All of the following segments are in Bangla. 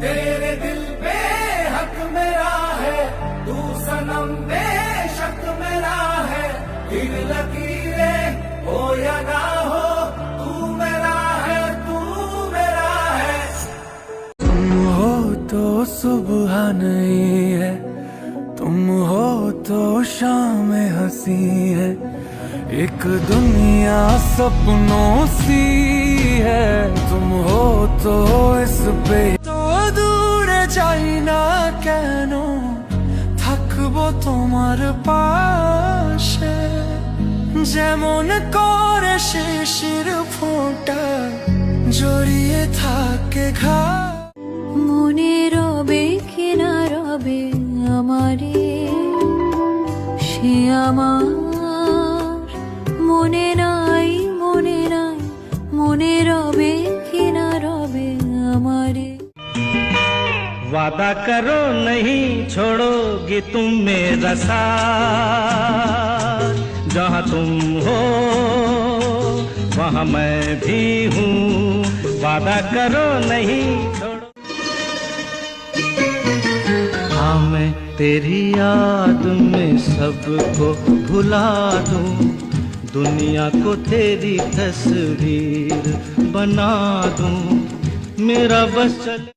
तेरे दिल पे हक मेरा है, तू सनम बेशक मेरा है। फिर लकीरें हो या ना हो, तू मेरा है, तू मेरा है। तुम हो तो सुबह नहीं है, तुम हो तो शाम हंसी है। एक दुनिया सपनों सी है, तुम हो तो इस पे तो दूर যাই না কেন, থাকবো তোমার পাশে। যেমন করে শিশির ফোঁটা জড়িয়ে থাকে ঘা। মনে রবে কি না রবে আমারে, সে আমার মনে নাই, মনে নাই, মনে রবে কি না রবে আমারে। वादा करो नहीं छोड़ोगे तुम मेरा साथ, जहाँ तुम हो वहाँ मैं भी हूँ। वादा करो नहीं छोड़ो। हाँ मैं तेरी याद में सबको भुला दूँ, दुनिया को तेरी तस्वीर बना दूँ। मेरा बस चले।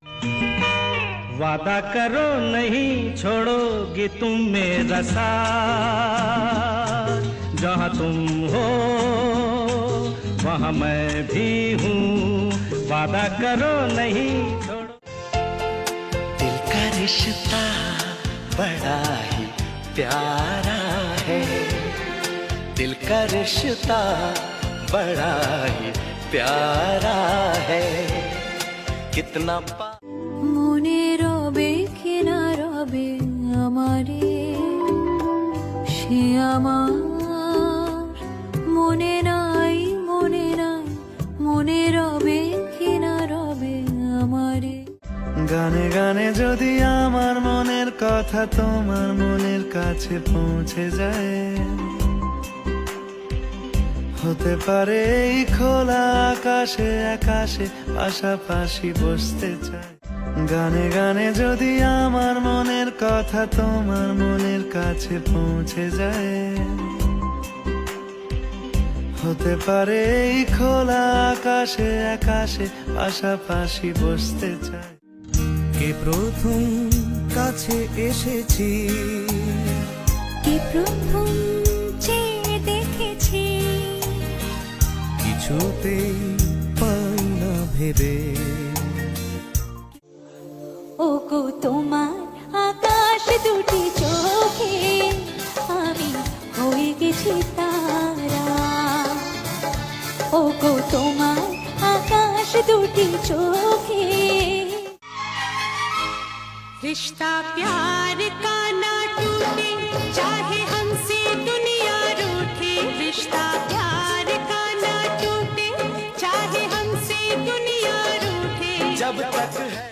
वादा करो नहीं छोड़ोगे तुम मेरा साथ, जहाँ तुम हो वहाँ मैं भी हूँ। वादा करो नहीं छोड़ो। दिल का रिश्ता बड़ा ही प्यारा है, दिल का रिश्ता बड़ा ही प्यारा है। कितना মনে রবে কি না রবে আমারে, সে আমার মনে নাই, মনে নাই, মনে রবে কি না রবে আমারে। গানে গানে যদি আমার মনের কথা তোমার মনের কাছে পৌঁছে যায়, হতে পারে এই খোলা আকাশে আকাশে পাশাপাশি বসতে চাই। গানে গানে যদি আমার মনের কথা তোমার মনের কাছে পৌঁছে যায়, হতে পারে এই খোলা আকাশে আকাশে পাশাপাশি বসতে চাই। কে প্রথম কাছে এসেছি, কে প্রথম চেয়ে দেখেছি, কিছুতেই পাই না ভেবে। ও গো তোমার আকাশ দুটি চোখে আমি হয়ে গেছি তারা। ও গো তোমার আকাশ দুটি চোখে। रिश्ता प्यार का ना टूटे चाहे हमसे दुनिया रूठे। रिश्ता प्यार का ना टूटे चाहे हमसे दुनिया रूठे। जब तक है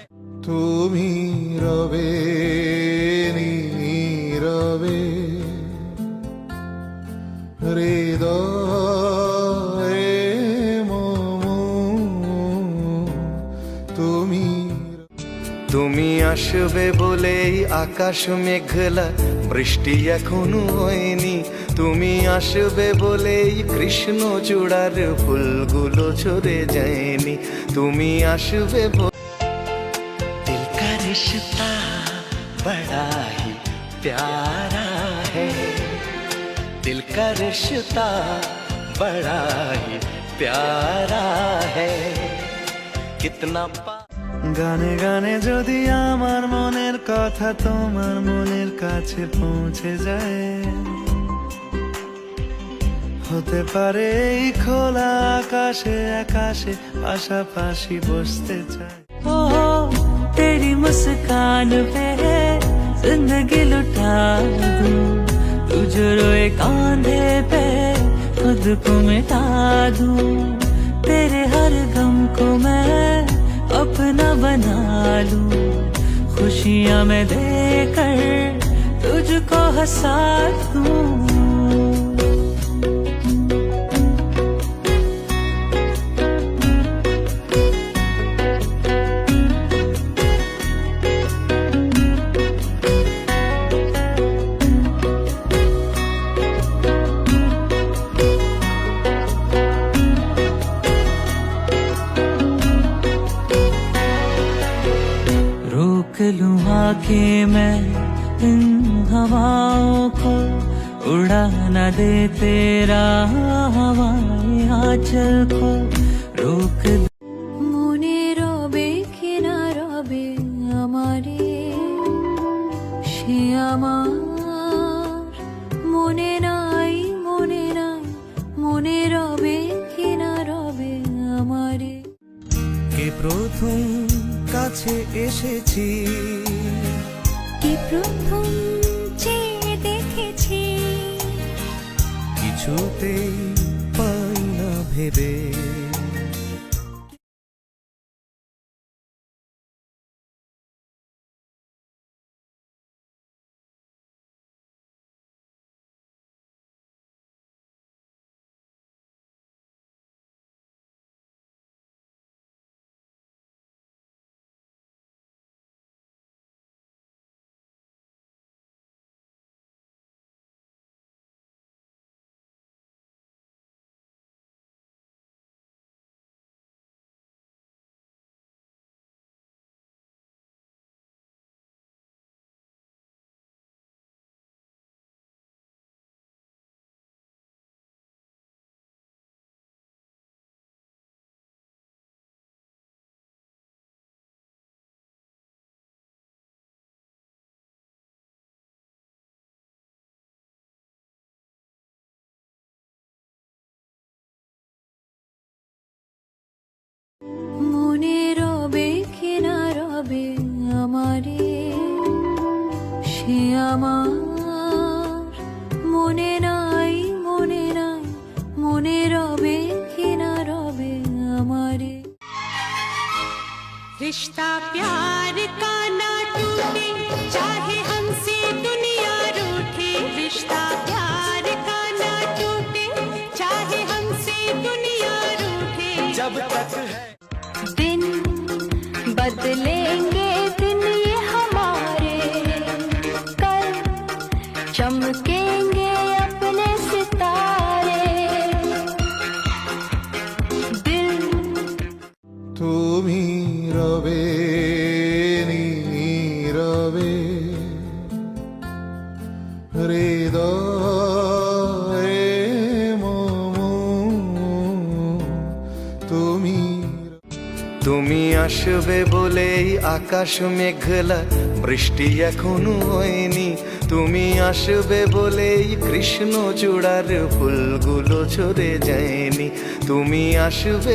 তুমি রবে নীরবে হৃদয়ে মম, তুমি আসবে বলেই আকাশ মেঘলা, বৃষ্টি এখনো হয়নি। তুমি আসবে বলেই কৃষ্ণ চূড়ার ফুলগুলো ঝরে যায়নি। তুমি আসবে दिल का रिश्ता बड़ा ही प्यारा है, दिल का रिश्ता बड़ा ही प्यारा है। कितना গানে গানে যদি আমার মনের কথা তোমার মনের কাছে পৌঁছে যায়, হতে পারে এই খোলা আকাশে আকাশে পাশাপাশি বসতে চাই। ओ तेरी मुस्कान पे जिंदगी लुटा दूं, तू जो रोए कांधे पे खुद को मिटा दूं। तेरे हर गम को मैं अपना बना लूं, खुशियां मैं देकर तुझको हंसा दूं। के मैं इन हवाओं को उड़ा न दे तेरा हवाई आंचल को रोक दे। মনে রবে কি না রবে আমারে সে আমার মনে নাই মনে নাই মনে রবে কি না রবে আমারে কে প্রথম কাছে এসেছি কি প্রথম চেয়ে দেখেছি কিছুতেই পাই না ভেবে মনে রবে কি না রবে আমারে সে আমার মনে নাই মনে নাই মনে রবে কি না রবে আমারে रिश्ता प्यार का ना टूटे चाहे हमसे दुनिया रूठे रिश्ता प्यार का ना टूटे चाहे हमसे दुनिया रूठे जब तक है दिन बदलेंगे दिन ये हमारे कल चमकेंगे अपने सितारे दिल তুমি রবে নীরবে হৃদয়ে মম তুমি আসবে বলেই আকাশ মেঘলা বৃষ্টি এখনো হয়নি তুমি আসবে বলেই কৃষ্ণ চূড়ার ফুলগুলো ঝরে যায়নি তুমি আসবে